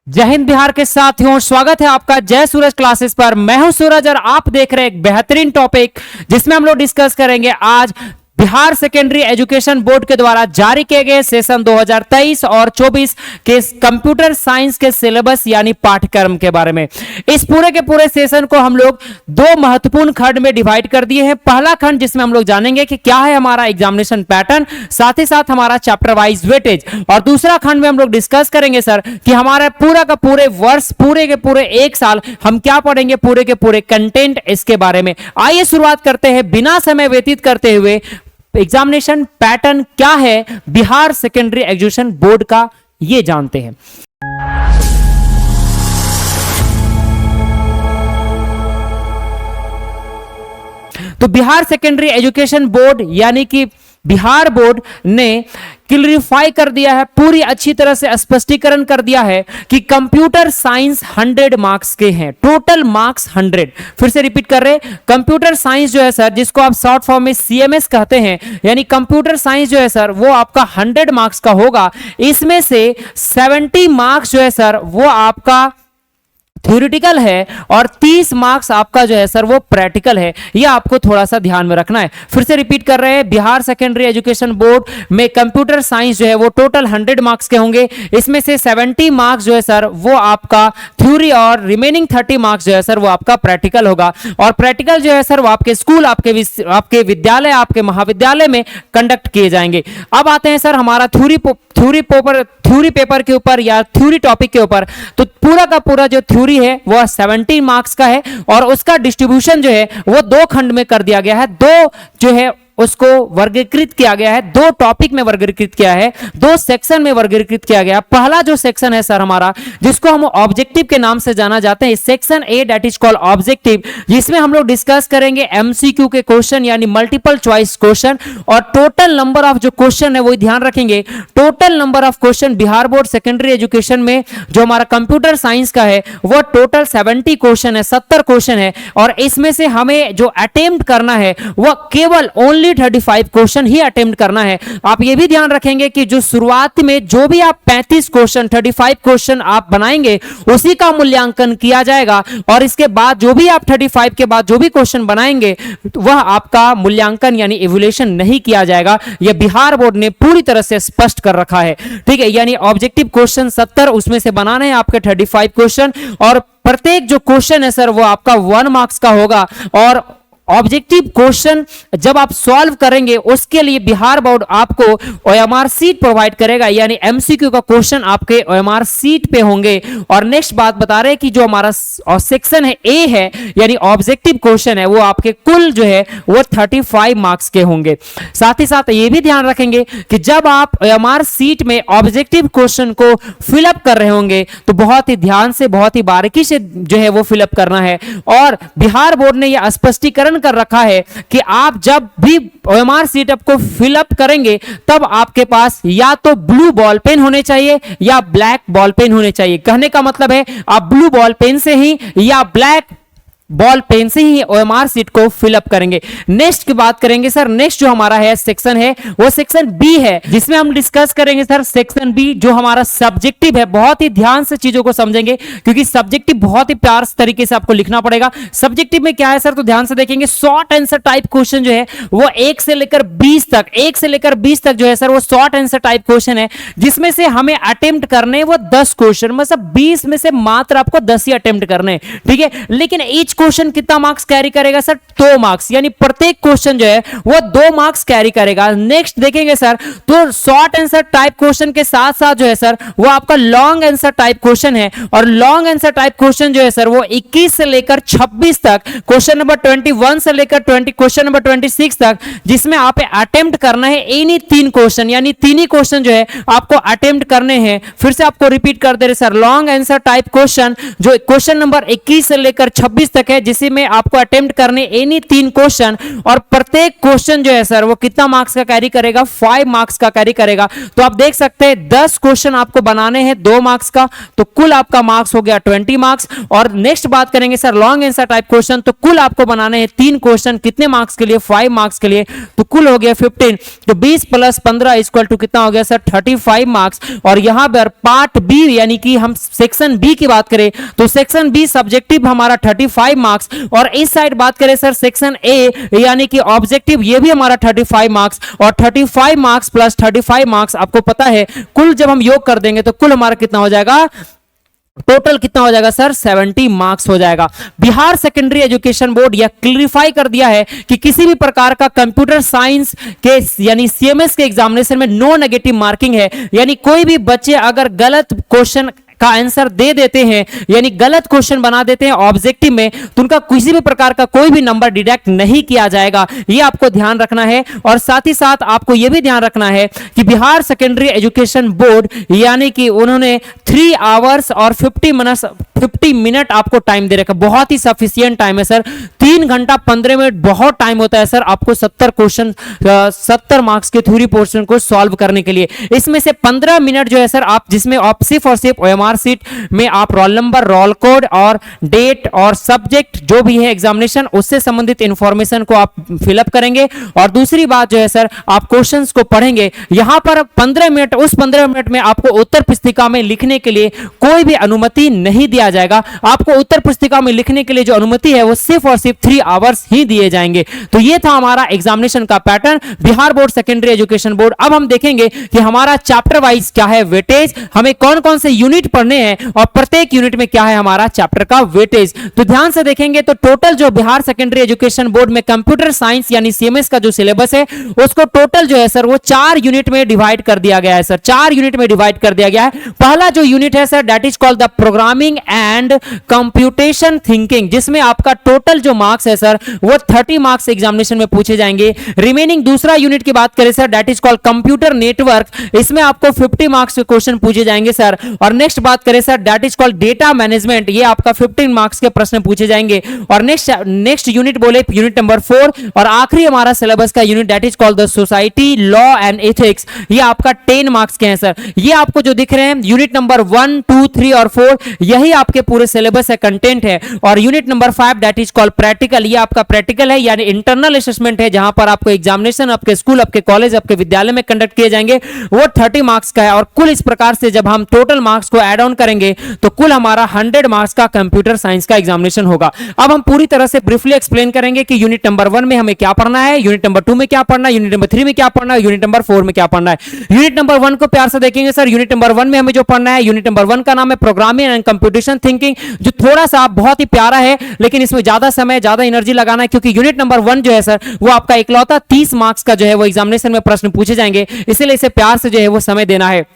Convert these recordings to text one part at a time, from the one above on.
जय हिंद बिहार के साथियों, स्वागत है आपका जय सूरज क्लासेस पर। मैं हूं सूरज और आप देख रहे हैं एक बेहतरीन टॉपिक जिसमें हम लोग डिस्कस करेंगे आज बिहार सेकेंडरी एजुकेशन बोर्ड के द्वारा जारी किए गए सेशन 2023 और 24 के कंप्यूटर साइंस के सिलेबस यानी पाठ्यक्रम के बारे में। इस पूरे के पूरे सेशन को हम लोग दो महत्वपूर्ण खंड में डिवाइड कर दिए हैं। पहला खंड जिसमें हम लोग जानेंगे कि क्या है हमारा एग्जामिनेशन पैटर्न, साथ ही साथ हमारा चैप्टर वाइज वेटेज, और दूसरा खंड में हम लोग डिस्कस करेंगे सर कि हमारा पूरा का पूरे वर्ष, पूरे के पूरे एक साल हम क्या पढ़ेंगे, पूरे के पूरे कंटेंट इसके बारे में। आइए शुरुआत करते हैं बिना समय व्यतीत करते हुए। एग्जामिनेशन पैटर्न क्या है बिहार सेकेंडरी एजुकेशन बोर्ड का, ये जानते हैं। तो बिहार सेकेंडरी एजुकेशन बोर्ड यानी कि बिहार बोर्ड ने क्लियरिफाई कर दिया है, पूरी अच्छी तरह से स्पष्टीकरण कर दिया है कि कंप्यूटर साइंस 100 मार्क्स के हैं, टोटल मार्क्स 100। फिर से रिपीट कर रहे हैं, कंप्यूटर साइंस जो है सर, जिसको आप शॉर्ट फॉर्म में सीएमएस कहते हैं, यानी कंप्यूटर साइंस जो है सर वो आपका 100 मार्क्स का होगा। इसमें से 70 मार्क्स जो है सर वो आपका थ्योरेटिकल है और 30 मार्क्स आपका जो है सर वो प्रैक्टिकल है। ये आपको थोड़ा सा ध्यान में रखना है। फिर से रिपीट कर रहे हैं, बिहार सेकेंडरी एजुकेशन बोर्ड में कंप्यूटर साइंस जो है वो टोटल 100 मार्क्स के होंगे। इसमें से 70 मार्क्स जो है सर वो आपका थ्योरी और रिमेनिंग 30 मार्क्स जो है सर वो आपका प्रैक्टिकल होगा। और प्रैक्टिकल जो है सर वो आपके स्कूल, आपके विद्यालय, आपके महाविद्यालय में कंडक्ट किए जाएंगे। अब आते हैं सर हमारा थ्योरी पेपर के ऊपर या थ्योरी टॉपिक के ऊपर। तो पूरा का पूरा जो थ्योरी है वो 70 मार्क्स का है और उसका डिस्ट्रीब्यूशन जो है वो दो खंड में कर दिया गया है। दो जो है उसको वर्गीकृत किया गया है, दो टॉपिक में वर्गीकृत किया है, दो सेक्शन में वर्गीकृत किया गया। पहला जो सेक्शन है सर हमारा, जिसको हम ऑब्जेक्टिव के नाम से जाना जाते हैं, section A that is called objective, जिसमें हम लोग डिस्कस करेंगे एमसीक्यू के क्वेश्चन यानी मल्टीपल चॉइस क्वेश्चन। और टोटल नंबर ऑफ जो क्वेश्चन है वो ध्यान रखेंगे, total number of question Bihar board secondary education में जो हमारा कंप्यूटर साइंस का है वो टोटल 70 क्वेश्चन है, 70 क्वेश्चन है। और इसमें से हमें जो अटेम्प्ट करना है वो केवल ओनली 35 क्वेश्चन ही अटेम्प्ट करना है। आप ये भी ध्यान रखेंगे कि जो शुरुआत में जो भी आप 35 क्वेश्चन, 35 क्वेश्चन आप बनाएंगे उसी का मूल्यांकन किया जाएगा। और इसके बाद जो भी आप 35 के बाद जो भी क्वेश्चन बनाएंगे वह आपका मूल्यांकन यानी इवैल्यूएशन नहीं किया जाएगा। यह बिहार बोर्ड ने पूरी तरह से स्पष्ट कर रखा है, ठीक है। यानी ऑब्जेक्टिव क्वेश्चन 70, उसमें से बनाने हैं आपके 35 क्वेश्चन और प्रत्येक जो क्वेश्चन है सर वो आपका 1 मार्क्स का होगा। और ऑब्जेक्टिव क्वेश्चन जब आप सॉल्व करेंगे उसके लिए बिहार बोर्ड आपको ओएमआर सीट प्रोवाइड करेगा, यानी एमसीक्यू का क्वेश्चन आपके ओएमआर सीट पे होंगे। और नेक्स्ट बात बता रहे हैं कि जो हमारा सेक्शन है ए है यानी ऑब्जेक्टिव क्वेश्चन है वो आपके कुल जो है वो 35 मार्क्स के होंगे। साथ ही साथ ये भी ध्यान रखेंगे कि जब आप ओएमआर सीट में ऑब्जेक्टिव क्वेश्चन को फिलअप कर रहे होंगे तो बहुत ही ध्यान से, बहुत ही बारीकी से जो है वो फिलअप करना है। और बिहार बोर्ड ने यह स्पष्टीकरण कर रखा है कि आप जब भी ओएमआर सीट को फिलअप करेंगे तब आपके पास या तो ब्लू बॉल पेन होने चाहिए या ब्लैक बॉल पेन होने चाहिए। कहने का मतलब है आप ब्लू बॉल पेन से ही या ब्लैक बॉल पेन से ही ओएमआर सीट को फिलअप करेंगे। नेक्स्ट की बात करेंगे सर, नेक्स्ट जो हमारा है सेक्शन है वो सेक्शन बी है, जिसमें हम डिस्कस करेंगे सर सेक्शन बी जो हमारा सब्जेक्टिव है। बहुत ही ध्यान से चीजों को समझेंगे क्योंकि सब्जेक्टिव बहुत ही प्यार तरीके से आपको लिखना पड़ेगा। सब्जेक्टिव में क्या है सर, तो ध्यान से देखेंगे, शॉर्ट आंसर टाइप क्वेश्चन जो है वो 1 से लेकर 20 तक, 1 से लेकर 20 तक जो है सर वो शॉर्ट आंसर टाइप क्वेश्चन है, जिसमें से हमें अटेम्प्ट करने वो 10 क्वेश्चन, मतलब 20 में से मात्र आपको 10 ही अटेम्प्ट करने, ठीक है। लेकिन ईच क्वेश्चन कितना मार्क्स कैरी करेगा सर, 2 मार्क्स, यानी प्रत्येक क्वेश्चन जो है वो 2 मार्क्स कैरी करेगा। नेक्स्ट देखेंगे सर तो शॉर्ट आंसर टाइप क्वेश्चन के साथ साथ जो है सर वो आपका लॉन्ग आंसर टाइप क्वेश्चन है। और लॉन्ग आंसर टाइप क्वेश्चन जो है सर वो 21 से लेकर 26 तक, क्वेश्चन नंबर 21 से लेकर क्वेश्चन नंबर 26 तक, जिसमें आप अटेम्प्ट करना है इन्हीं 3 क्वेश्चन, यानी 3 ही क्वेश्चन जो है आपको अटेम्प्ट करने हैं। फिर से आपको रिपीट कर दे रहे sir, long answer type question जो क्वेश्चन नंबर 21 से लेकर 26 तक टॉपिक है जिसमें आपको अटेम्प्ट करने एनी 3 क्वेश्चन, और प्रत्येक क्वेश्चन जो है सर वो कितना मार्क्स का कैरी करेगा, 5 मार्क्स का कैरी करेगा। तो आप देख सकते हैं 10 क्वेश्चन आपको बनाने हैं 2 मार्क्स का, तो कुल आपका मार्क्स हो गया 20 मार्क्स। और नेक्स्ट बात करेंगे sir long answer type question, तो कुल आपको बनाने हैं 3 क्वेश्चन, कितने मार्क्स के लिए, 5 मार्क्स के लिए, तो कुल हो गया 15। तो 20 + 15 इक्वल टू कितना हो गया सर 35 मार्क्स। और यहां पर पार्ट बी यानी कि हम सेक्शन बी की बात करें तो सेक्शन बी सब्जेक्टिव हमारा 35 मार्क्स, और इस साइड बात करें सर सेक्शन ए यानी कि ऑब्जेक्टिव, ये भी हमारा 35 मार्क्स, और 35 मार्क्स प्लस 35 मार्क्स आपको पता है कुल जब हम योग कर देंगे तो कुल हमारा कितना हो जाएगा, टोटल कितना हो जाएगा सर 70 मार्क्स हो जाएगा। बिहार सेकेंडरी एजुकेशन बोर्ड यह क्लियरिफाई कर दिया है कि किसी भी प्रकार का कंप्यूटर साइंस के यानी सीएमएस के एग्जामिनेशन में नो नेगेटिव मार्किंग है, यानी कोई भी बच्चे अगर गलत क्वेश्चन का आंसर दे देते हैं यानी गलत क्वेश्चन बना देते हैं ऑब्जेक्टिव में, तो उनका किसी भी प्रकार का कोई भी नंबर डिडक्ट नहीं किया जाएगा, ये आपको ध्यान रखना है। और साथ ही साथ आपको यह भी ध्यान रखना है कि बिहार सेकेंडरी एजुकेशन बोर्ड यानी कि उन्होंने 3 आवर्स और 50 मिनट आपको टाइम दे रखा, बहुत ही सफिशिएंट टाइम है सर। 3 घंटा 15 मिनट बहुत टाइम होता है सर आपको 70 क्वेश्चन 70 मार्क्स के थ्योरी पोर्शन को सॉल्व करने के लिए। इसमें से 15 मिनट जो है सर आप जिसमें आप सिर्फ और सिर्फ ओएमआर शीट में आप रोल नंबर, रोल कोड और डेट और सब्जेक्ट जो भी है एग्जामिनेशन उससे संबंधित इंफॉर्मेशन को आप फिलअप करेंगे, और दूसरी बात जो है सर आप क्वेश्चंस को पढ़ेंगे। यहां पर 15 मिनट, उस 15 मिनट में आपको उत्तर पुस्तिका में लिखने के लिए कोई भी अनुमति नहीं दिया जाएगा। आपको उत्तर पुस्तिका में लिखने के लिए जो अनुमति है वो सिर्फ और सिर्फ 3 आवर्स ही दिए जाएंगे। तो ये था हमारा एग्जामिनेशन का pattern Bihar board secondary education board. अब हम देखेंगे कि हमारा चैप्टर वाइज क्या है वेटेज, हमें कौन कौन से यूनिट पढ़ने हैं और प्रत्येक यूनिट में क्या है हमारा चैप्टर का वेटेज। तो ध्यान से देखेंगे तो टोटल जो बिहार सेकेंडरी एजुकेशन बोर्ड में कंप्यूटर साइंस यानी सीएमएस का जो सिलेबस है उसको टोटल जो है सर वो 4 यूनिट में डिवाइड कर दिया गया है सर, 4 यूनिट में डिवाइड कर दिया गया है। पहला जो यूनिट है sir that is called the programming and computation thinking, जिसमें आपका टोटल जो मार्क्स है सर वो 30 मार्क्स एग्जामिनेशन में पूछे जाएंगे। रिमेनिंग दूसरा यूनिट की बात करें sir that is called computer network, इसमें आपको 50 मार्क्स के क्वेश्चन पूछे जाएंगे सर। और नेक्स्ट बात करें sir that is called data management, ये आपका 15 मार्क्स के प्रश्न पूछे जाएंगे। और नेक्स्ट यूनिट बोले यूनिट नंबर 4, और आखिरी हमारा सिलेबस का unit that is called the society, law and ethics, ये आपका 10 मार्क्स के हैं सर। ये आपको जो दिख रहे हैं यूनिट नंबर 1, 2, 3 और 4 यही आपके पूरे सिलेबस है, कंटेंट है। और unit number 5 that is called practical, ये आपका प्रैक्टिकल है यानी इंटरनल असेसमेंट है, जहां पर आपको एग्जामिनेशन आपके स्कूल, आपके कॉलेज, आपके विद्यालय में कंडक्ट किए जाएंगे, वो 30 मार्क्स का है। और कुल इस प्रकार से जब हम टोटल मार्क्स को ऐड ऑन करेंगे तो कुल हमारा 100 मार्क्स का कंप्यूटर साइंस का एग्जामिनेशन होगा। अब हम पूरी तरह से ब्रीफली एक्सप्लेन करेंगे कि यूनिट नंबर 1 में हमें क्या पढ़ना है, यूनिट नंबर 2 में क्या पढ़ना है, यूनिट नंबर 3 में क्या पढ़ना है, यूनिट नंबर 4 में क्या पढ़ना है। यूनिट नंबर 1 को प्यार से देखेंगे सर। यूनिट नंबर 1 में हमें जो पढ़ना है, यूनिट नंबर 1 का नाम है प्रोग्रामिंग एंड कंप्यूटेशन थिंकिंग, जो थोड़ा सा बहुत ही प्यारा है लेकिन इसमें ज्यादा समय, ज्यादा एनर्जी लगाना है, क्योंकि यूनिट नंबर 1 जो है सर वो आपका इकलौता 30 मार्क्स का जो है वो एग्जामिनेशन में प्रश्न पूछे जाएंगे, इसलिए इसे प्यार से जो है वो समय देना है।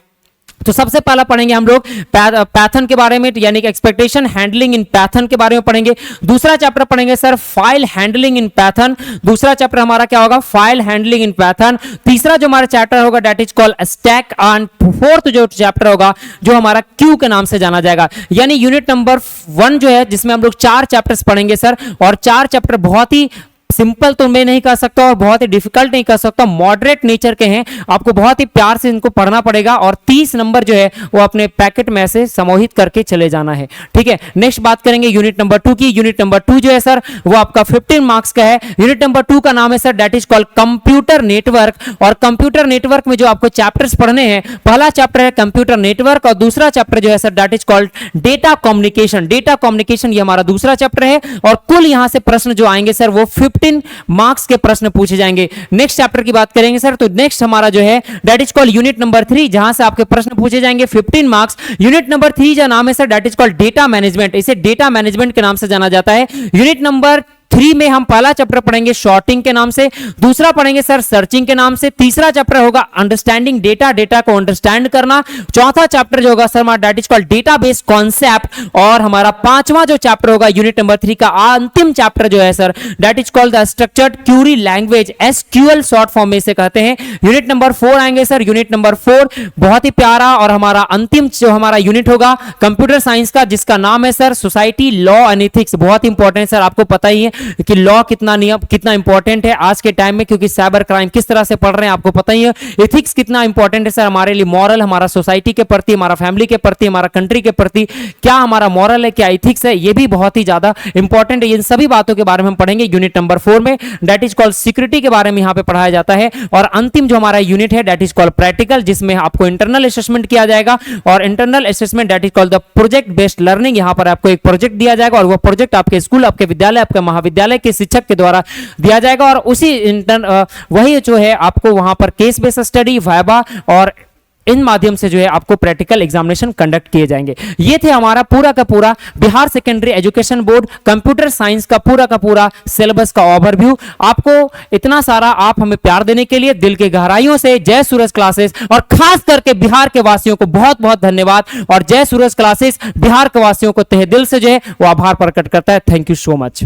तो सबसे पहला पढ़ेंगे हम लोग पैथन के बारे में, यानी कि एक्सपेक्टेशन हैंडलिंग इन पैथन के बारे में पढ़ेंगे। दूसरा चैप्टर पढ़ेंगे sir file handling in Python, दूसरा चैप्टर हमारा क्या होगा, फाइल हैंडलिंग इन पैथन। तीसरा जो हमारा चैप्टर होगा that is called stack, and fourth जो चैप्टर होगा जो हमारा क्यू के नाम से जाना जाएगा। यानी यूनिट नंबर 1 जो है जिसमें हम लोग 4 चैप्टर्स पढ़ेंगे सर, और 4 चैप्टर बहुत ही सिंपल तो मैं नहीं कह सकता और बहुत ही डिफिकल्ट नहीं कह सकता, मॉडरेट नेचर के हैं, आपको बहुत ही प्यार से इनको पढ़ना पड़ेगा। और 30 नंबर जो है वो अपने पैकेट में से समूहित करके चले जाना है, ठीक है। नेक्स्ट बात करेंगे यूनिट नंबर 2 की। यूनिट नंबर 2 जो है सर वो आपका 15 मार्क्स का है। यूनिट नंबर 2 का नाम है sir that is called computer network, और कंप्यूटर नेटवर्क में जो आपको चैप्टर्स पढ़ने हैं, पहला चैप्टर है कंप्यूटर नेटवर्क और दूसरा चैप्टर जो है sir that is called data communication. Data communication ये हमारा दूसरा चैप्टर है, और कुल यहां से प्रश्न जो आएंगे सर वो 15 मार्क्स के प्रश्न पूछे जाएंगे। नेक्स्ट चैप्टर की बात करेंगे सर, तो नेक्स्ट हमारा जो है that is called unit number 3, जहां से आपके प्रश्न पूछे जाएंगे 15 मार्क्स। यूनिट नंबर 3 जो नाम है sir that is called data management, इसे डेटा मैनेजमेंट के नाम से जाना जाता है। यूनिट नंबर 3 में हम पहला चैप्टर पढ़ेंगे शॉर्टिंग के नाम से, दूसरा पढ़ेंगे सर सर्चिंग के नाम से, तीसरा चैप्टर होगा अंडरस्टैंडिंग डेटा, डेटा को अंडरस्टैंड करना, चौथा चैप्टर जो होगा सर हमारा that is called database concept, और हमारा पांचवा जो चैप्टर होगा यूनिट नंबर 3 का अंतिम चैप्टर जो है sir that is called the structured query language, SQL short form में इसे कहते हैं। यूनिट नंबर 4 आएंगे सर, यूनिट नंबर 4 बहुत ही प्यारा और हमारा अंतिम जो हमारा यूनिट होगा कंप्यूटर साइंस का, जिसका नाम है sir society law and ethics. बहुत इंपॉर्टेंट सर, आपको पता ही है कि लॉ कितना नियम कितना इंपॉर्टेंट है आज के टाइम में, क्योंकि साइबर क्राइम किस तरह से पढ़ रहे हैं आपको पता ही है। एथिक्स कितना इंपॉर्टेंट है सर हमारे लिए, मॉरल हमारा सोसाइटी के प्रति, हमारा फैमिली के प्रति, हमारा कंट्री के प्रति क्या हमारा मॉरल है, क्या एथिक्स है, ये भी बहुत ही ज्यादा इंपॉर्टेंट है। इन सभी बातों के बारे में हम पढ़ेंगे यूनिट नंबर 4 में। दैट इज कॉल्ड सिक्योरिटी के बारे में यहां पे पढ़ाया जाता है। और अंतिम जो हमारा यूनिट है दैट इज कॉल्ड प्रैक्टिकल, जिसमें आपको इंटरनल असेसमेंट किया जाएगा, और internal assessment that is called the project based learning. यहां पर आपको एक प्रोजेक्ट दिया जाएगा और वो प्रोजेक्ट आपके स्कूल, आपके विद्यालय, आपके महाविद्यालय के शिक्षक के द्वारा दिया जाएगा, और उसी वही जो है आपको वहां पर केस बेस्ड स्टडी, वाइवा और इन माध्यम से जो है आपको प्रैक्टिकल एग्जामिनेशन कंडक्ट किए जाएंगे। ये थे हमारा पूरा का पूरा Bihar secondary education board computer science का पूरा सिलेबस का ओवरव्यू। आपको इतना सारा आप हमें प्यार देने के लिए दिल के गहराइयों से जय सूरज क्लासेस और खास करके बिहार के वासियों को बहुत बहुत धन्यवाद। और जय सूरज क्लासेस बिहार के वासियों को तहे दिल से जो है वो आभार प्रकट करता है। Thank you so much.